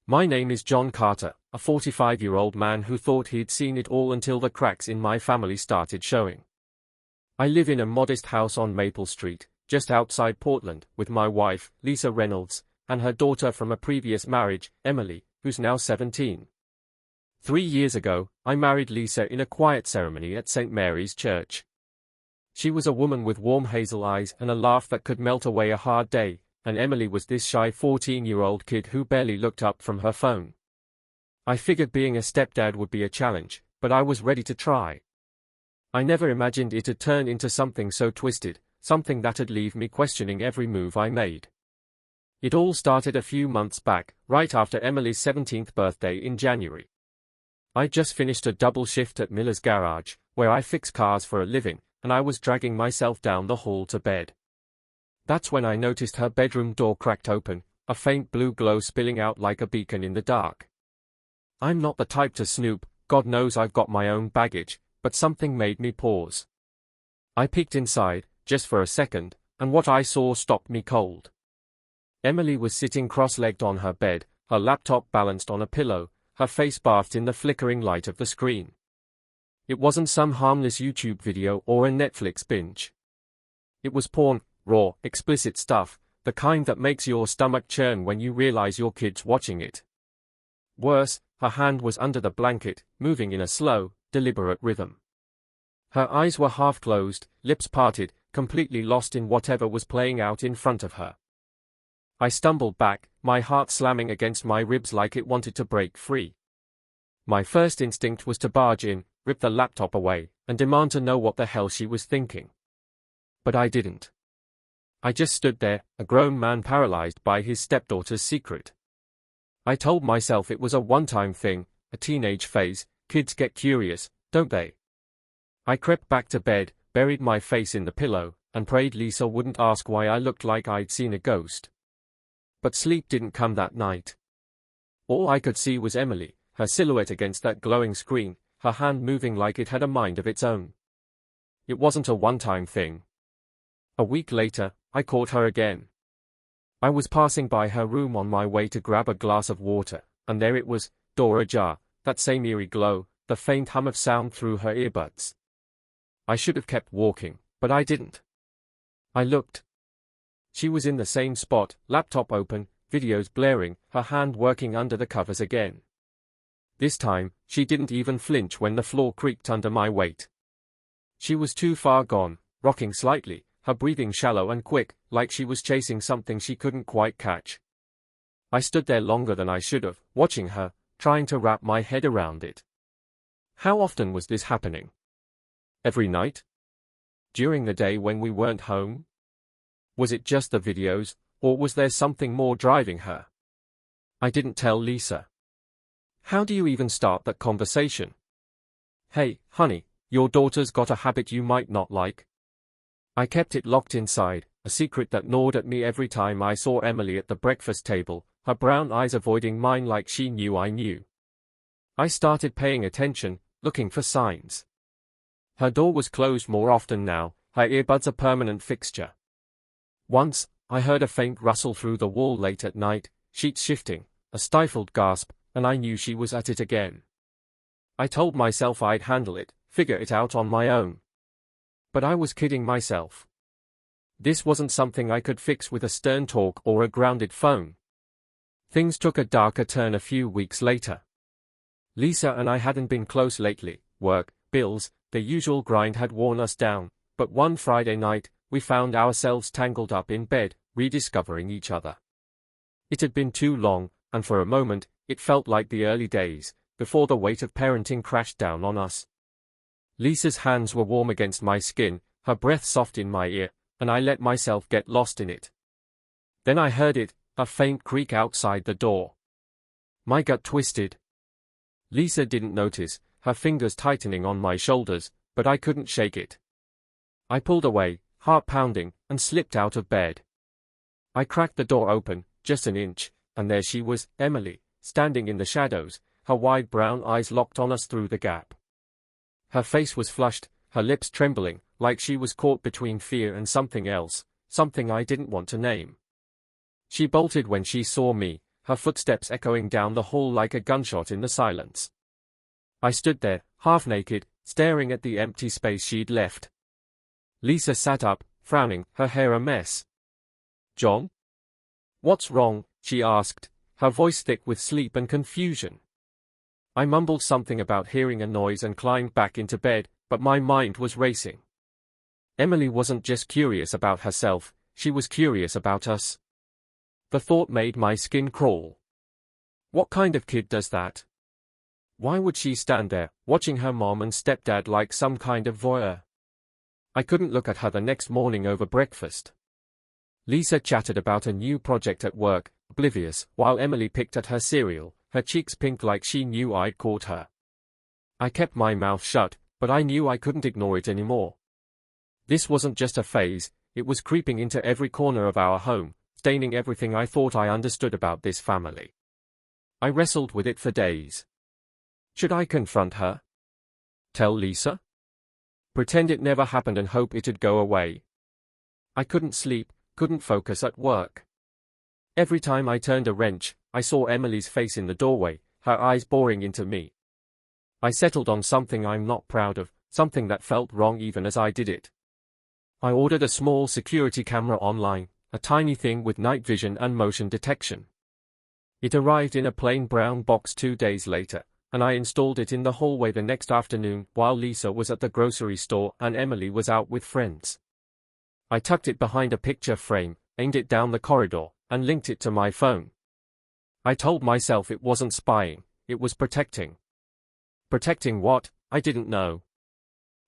My name is John Carter, a 45-year-old man who thought he'd seen it all until the cracks in my family started showing. I live in a modest house on Maple Street, just outside Portland, with my wife, Lisa Reynolds, and her daughter from a previous marriage, Emily, who's now 17. 3 years ago, I married Lisa in a quiet ceremony at St. Mary's Church. She was a woman with warm hazel eyes and a laugh that could melt away a hard day, and Emily was this shy 14-year-old kid who barely looked up from her phone. I figured being a stepdad would be a challenge, but I was ready to try. I never imagined it'd turn into something so twisted, something that'd leave me questioning every move I made. It all started a few months back, right after Emily's 17th birthday in January. I just finished a double shift at Miller's Garage, where I fix cars for a living, and I was dragging myself down the hall to bed. That's when I noticed her bedroom door cracked open, a faint blue glow spilling out like a beacon in the dark. I'm not the type to snoop, God knows I've got my own baggage, but something made me pause. I peeked inside, just for a second, and what I saw stopped me cold. Emily was sitting cross-legged on her bed, her laptop balanced on a pillow, her face bathed in the flickering light of the screen. It wasn't some harmless YouTube video or a Netflix binge. It was porn, raw, explicit stuff, the kind that makes your stomach churn when you realize your kid's watching it. Worse, her hand was under the blanket, moving in a slow, deliberate rhythm. Her eyes were half closed, lips parted, completely lost in whatever was playing out in front of her. I stumbled back, my heart slamming against my ribs like it wanted to break free. My first instinct was to barge in, rip the laptop away, and demand to know what the hell she was thinking. But I didn't. I just stood there, a grown man paralyzed by his stepdaughter's secret. I told myself it was a one-time thing, a teenage phase, kids get curious, don't they? I crept back to bed, buried my face in the pillow, and prayed Lisa wouldn't ask why I looked like I'd seen a ghost. But sleep didn't come that night. All I could see was Emily, her silhouette against that glowing screen, her hand moving like it had a mind of its own. It wasn't a one-time thing. A week later, I caught her again. I was passing by her room on my way to grab a glass of water, and there it was, door ajar, that same eerie glow, the faint hum of sound through her earbuds. I should have kept walking, but I didn't. I looked. She was in the same spot, laptop open, videos blaring, her hand working under the covers again. This time, she didn't even flinch when the floor creaked under my weight. She was too far gone, rocking slightly, her breathing shallow and quick, like she was chasing something she couldn't quite catch. I stood there longer than I should have, watching her, trying to wrap my head around it. How often was this happening? Every night? During the day when we weren't home? Was it just the videos, or was there something more driving her? I didn't tell Lisa. How do you even start that conversation? Hey, honey, your daughter's got a habit you might not like. I kept it locked inside, a secret that gnawed at me every time I saw Emily at the breakfast table, her brown eyes avoiding mine like she knew I knew. I started paying attention, looking for signs. Her door was closed more often now, her earbuds a permanent fixture. Once, I heard a faint rustle through the wall late at night, sheets shifting, a stifled gasp, and I knew she was at it again. I told myself I'd handle it, figure it out on my own. But I was kidding myself. This wasn't something I could fix with a stern talk or a grounded phone. Things took a darker turn a few weeks later. Lisa and I hadn't been close lately, work, bills, the usual grind had worn us down, but one Friday night, we found ourselves tangled up in bed, rediscovering each other. It had been too long, and for a moment, it felt like the early days, before the weight of parenting crashed down on us. Lisa's hands were warm against my skin, her breath soft in my ear, and I let myself get lost in it. Then I heard it, a faint creak outside the door. My gut twisted. Lisa didn't notice, her fingers tightening on my shoulders, but I couldn't shake it. I pulled away, heart pounding, and slipped out of bed. I cracked the door open, just an inch, and there she was, Emily, standing in the shadows, her wide brown eyes locked on us through the gap. Her face was flushed, her lips trembling, like she was caught between fear and something else, something I didn't want to name. She bolted when she saw me, her footsteps echoing down the hall like a gunshot in the silence. I stood there, half naked, staring at the empty space she'd left. Lisa sat up, frowning, her hair a mess. "John? What's wrong?" she asked, her voice thick with sleep and confusion. I mumbled something about hearing a noise and climbed back into bed, but my mind was racing. Emily wasn't just curious about herself, she was curious about us. The thought made my skin crawl. What kind of kid does that? Why would she stand there, watching her mom and stepdad like some kind of voyeur? I couldn't look at her the next morning over breakfast. Lisa chatted about a new project at work, oblivious, while Emily picked at her cereal, her cheeks pink like she knew I'd caught her. I kept my mouth shut, but I knew I couldn't ignore it anymore. This wasn't just a phase, it was creeping into every corner of our home, staining everything I thought I understood about this family. I wrestled with it for days. Should I confront her? Tell Lisa? Pretend it never happened and hope it'd go away? I couldn't sleep, couldn't focus at work. Every time I turned a wrench, I saw Emily's face in the doorway, her eyes boring into me. I settled on something I'm not proud of, something that felt wrong even as I did it. I ordered a small security camera online, a tiny thing with night vision and motion detection. It arrived in a plain brown box 2 days later, and I installed it in the hallway the next afternoon while Lisa was at the grocery store and Emily was out with friends. I tucked it behind a picture frame, aimed it down the corridor, and linked it to my phone. I told myself it wasn't spying, it was protecting. Protecting what? I didn't know.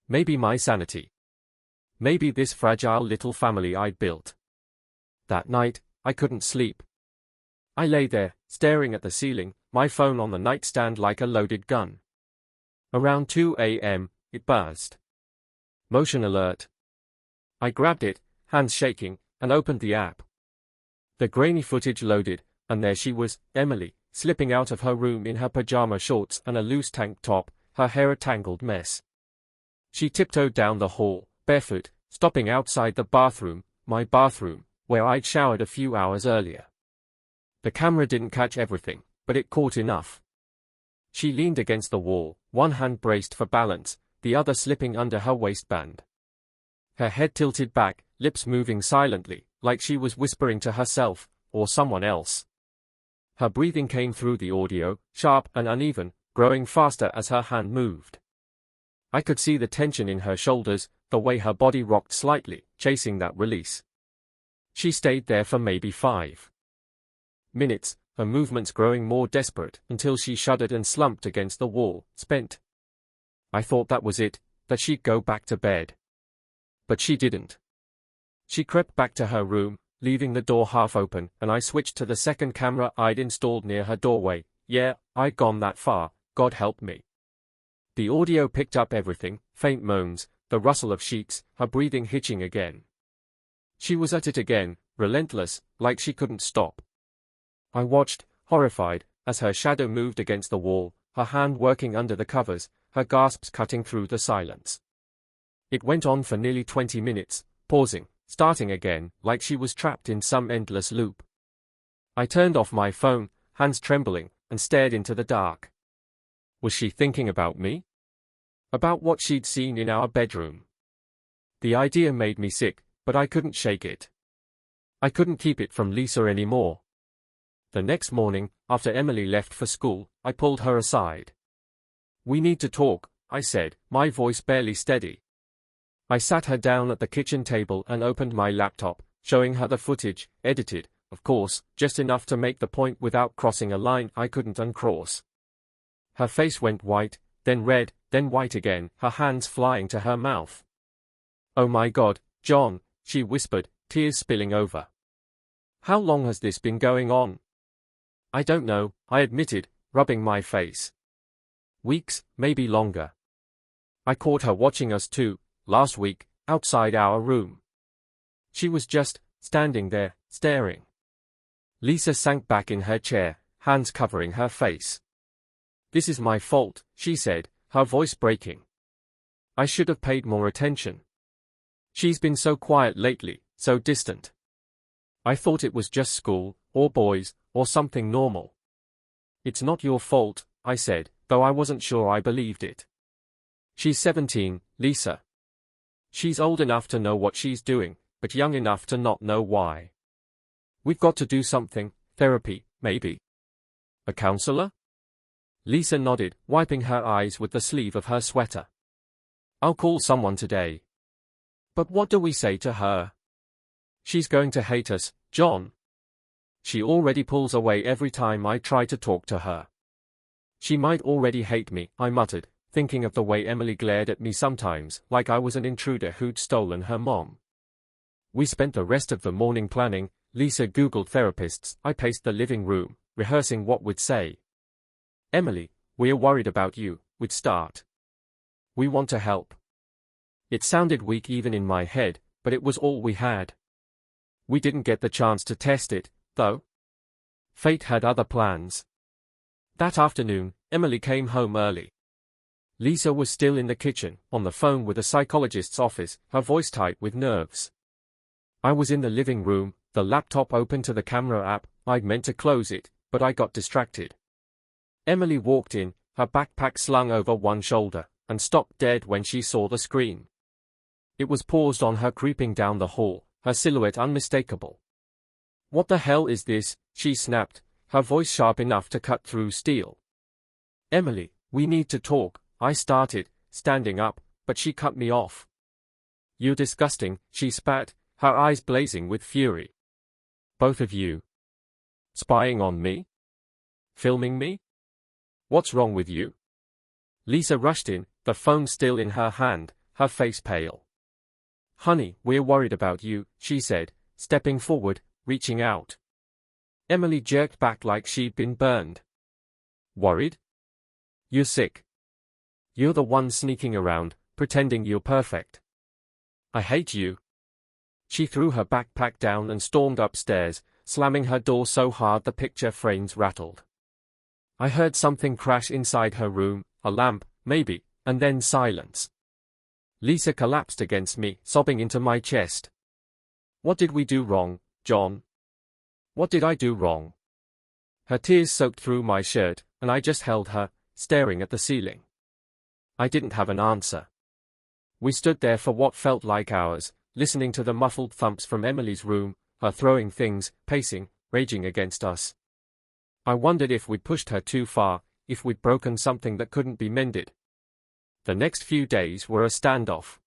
Maybe my sanity. Maybe this fragile little family I'd built. That night, I couldn't sleep. I lay there, staring at the ceiling, my phone on the nightstand like a loaded gun. Around 2 a.m., it buzzed. Motion alert. I grabbed it, hands shaking, and opened the app. The grainy footage loaded, and there she was, Emily, slipping out of her room in her pajama shorts and a loose tank top, her hair a tangled mess. She tiptoed down the hall, barefoot, stopping outside the bathroom, my bathroom, where I'd showered a few hours earlier. The camera didn't catch everything, but it caught enough. She leaned against the wall, one hand braced for balance, the other slipping under her waistband. Her head tilted back, lips moving silently, like she was whispering to herself, or someone else. Her breathing came through the audio, sharp and uneven, growing faster as her hand moved. I could see the tension in her shoulders, the way her body rocked slightly, chasing that release. She stayed there for maybe 5 minutes, her movements growing more desperate, until she shuddered and slumped against the wall, spent. I thought that was it, that she'd go back to bed. But she didn't. She crept back to her room, leaving the door half open, and I switched to the second camera I'd installed near her doorway. Yeah, I'd gone that far, God help me. The audio picked up everything, faint moans, the rustle of sheets, her breathing hitching again. She was at it again, relentless, like she couldn't stop. I watched, horrified, as her shadow moved against the wall, her hand working under the covers, her gasps cutting through the silence. It went on for nearly 20 minutes, pausing, starting again, like she was trapped in some endless loop. I turned off my phone, hands trembling, and stared into the dark. Was she thinking about me? About what she'd seen in our bedroom? The idea made me sick, but I couldn't shake it. I couldn't keep it from Lisa anymore. The next morning, after Emily left for school, I pulled her aside. "We need to talk," I said, my voice barely steady. I sat her down at the kitchen table and opened my laptop, showing her the footage, edited, of course, just enough to make the point without crossing a line I couldn't uncross. Her face went white, then red, then white again, her hands flying to her mouth. "Oh my God, John," she whispered, tears spilling over. "How long has this been going on?" "I don't know," I admitted, rubbing my face. "Weeks, maybe longer. I caught her watching us too, last week, outside our room." She was just standing there, staring. Lisa sank back in her chair, hands covering her face. "This is my fault," she said, her voice breaking. "I should have paid more attention. She's been so quiet lately, so distant. I thought it was just school, or boys, or something normal. It's not your fault, I said, though I wasn't sure I believed it. She's 17, Lisa. She's old enough to know what she's doing, but young enough to not know why. We've got to do something, therapy, maybe. A counselor? Lisa nodded, wiping her eyes with the sleeve of her sweater. I'll call someone today. But what do we say to her? She's going to hate us, John. She already pulls away every time I try to talk to her. She might already hate me, I muttered, thinking of the way Emily glared at me sometimes, like I was an intruder who'd stolen her mom. We spent the rest of the morning planning. Lisa Googled therapists, I paced the living room, rehearsing what we'd say. Emily, we're worried about you, we'd start. We want to help. It sounded weak even in my head, but it was all we had. We didn't get the chance to test it, though. Fate had other plans. That afternoon, Emily came home early. Lisa was still in the kitchen, on the phone with a psychologist's office, her voice tight with nerves. I was in the living room, the laptop open to the camera app. I'd meant to close it, but I got distracted. Emily walked in, her backpack slung over one shoulder, and stopped dead when she saw the screen. It was paused on her creeping down the hall, her silhouette unmistakable. What the hell is this? She snapped, her voice sharp enough to cut through steel. Emily, we need to talk, I started, standing up, but she cut me off. You're disgusting, she spat, her eyes blazing with fury. Both of you. Spying on me? Filming me? What's wrong with you? Lisa rushed in, the phone still in her hand, her face pale. Honey, we're worried about you, she said, stepping forward, reaching out. Emily jerked back like she'd been burned. Worried? You're sick. You're the one sneaking around, pretending you're perfect. I hate you. She threw her backpack down and stormed upstairs, slamming her door so hard the picture frames rattled. I heard something crash inside her room, a lamp, maybe, and then silence. Lisa collapsed against me, sobbing into my chest. What did we do wrong, John? What did I do wrong? Her tears soaked through my shirt, and I just held her, staring at the ceiling. I didn't have an answer. We stood there for what felt like hours, listening to the muffled thumps from Emily's room, her throwing things, pacing, raging against us. I wondered if we'd pushed her too far, if we'd broken something that couldn't be mended. The next few days were a standoff.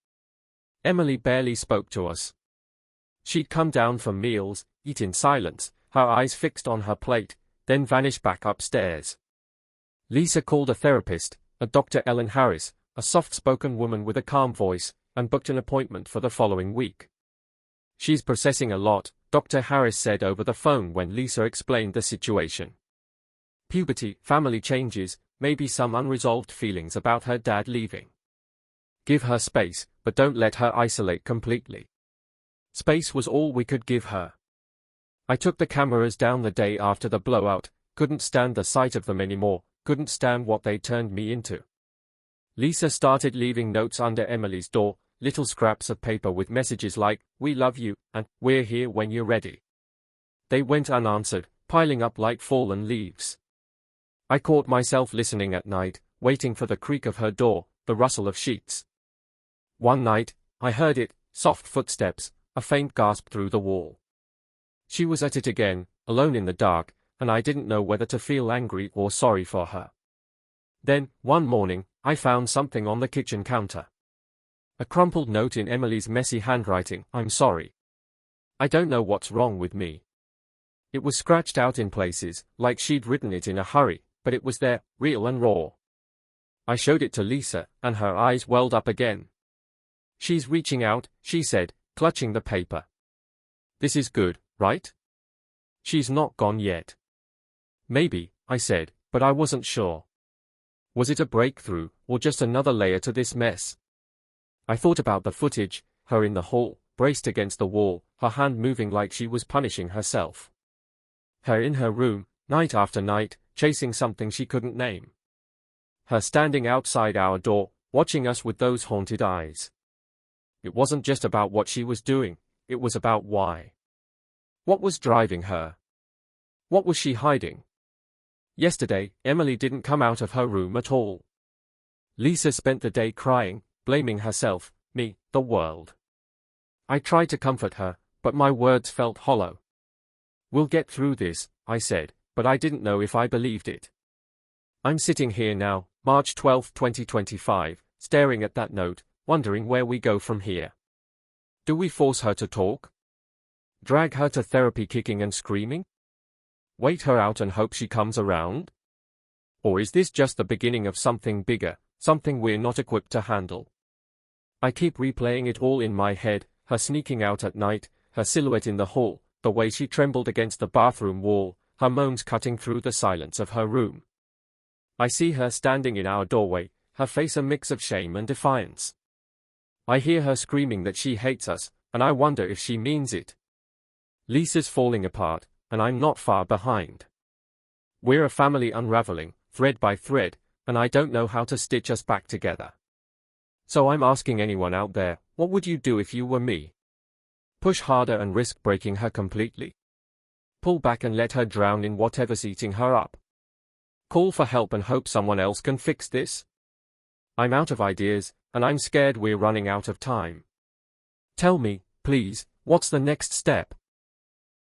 Emily barely spoke to us. She'd come down for meals, eat in silence, her eyes fixed on her plate, then vanish back upstairs. Lisa called a therapist, a Dr. Ellen Harris, a soft-spoken woman with a calm voice, and booked an appointment for the following week. She's processing a lot, Dr. Harris said over the phone when Lisa explained the situation. Puberty, family changes, maybe some unresolved feelings about her dad leaving. Give her space, but don't let her isolate completely. Space was all we could give her. I took the cameras down the day after the blowout, couldn't stand the sight of them anymore, couldn't stand what they turned me into. Lisa started leaving notes under Emily's door, little scraps of paper with messages like, "We love you," and "We're here when you're ready." They went unanswered, piling up like fallen leaves. I caught myself listening at night, waiting for the creak of her door, the rustle of sheets. One night, I heard it, soft footsteps, a faint gasp through the wall. She was at it again, alone in the dark, and I didn't know whether to feel angry or sorry for her. Then, one morning, I found something on the kitchen counter. A crumpled note in Emily's messy handwriting, "I'm sorry. I don't know what's wrong with me." It was scratched out in places, like she'd written it in a hurry, but it was there, real and raw. I showed it to Lisa, and her eyes welled up again. "She's reaching out," she said, clutching the paper. "This is good, right? She's not gone yet." "Maybe," I said, but I wasn't sure. Was it a breakthrough, or just another layer to this mess? I thought about the footage, her in the hall, braced against the wall, her hand moving like she was punishing herself. Her in her room, night after night, chasing something she couldn't name. Her standing outside our door, watching us with those haunted eyes. It wasn't just about what she was doing, it was about why. What was driving her? What was she hiding? Yesterday, Emily didn't come out of her room at all. Lisa spent the day crying, blaming herself, me, the world. I tried to comfort her, but my words felt hollow. We'll get through this, I said, but I didn't know if I believed it. I'm sitting here now, March 12, 2025, staring at that note, wondering where we go from here. Do we force her to talk? Drag her to therapy kicking and screaming? Wait her out and hope she comes around? Or is this just the beginning of something bigger, something we're not equipped to handle? I keep replaying it all in my head, her sneaking out at night, her silhouette in the hall, the way she trembled against the bathroom wall, her moans cutting through the silence of her room. I see her standing in our doorway, her face a mix of shame and defiance. I hear her screaming that she hates us, and I wonder if she means it. Lisa's falling apart, and I'm not far behind. We're a family unraveling, thread by thread, and I don't know how to stitch us back together. So I'm asking anyone out there, what would you do if you were me? Push harder and risk breaking her completely? Pull back and let her drown in whatever's eating her up? Call for help and hope someone else can fix this? I'm out of ideas, and I'm scared we're running out of time. Tell me, please, what's the next step?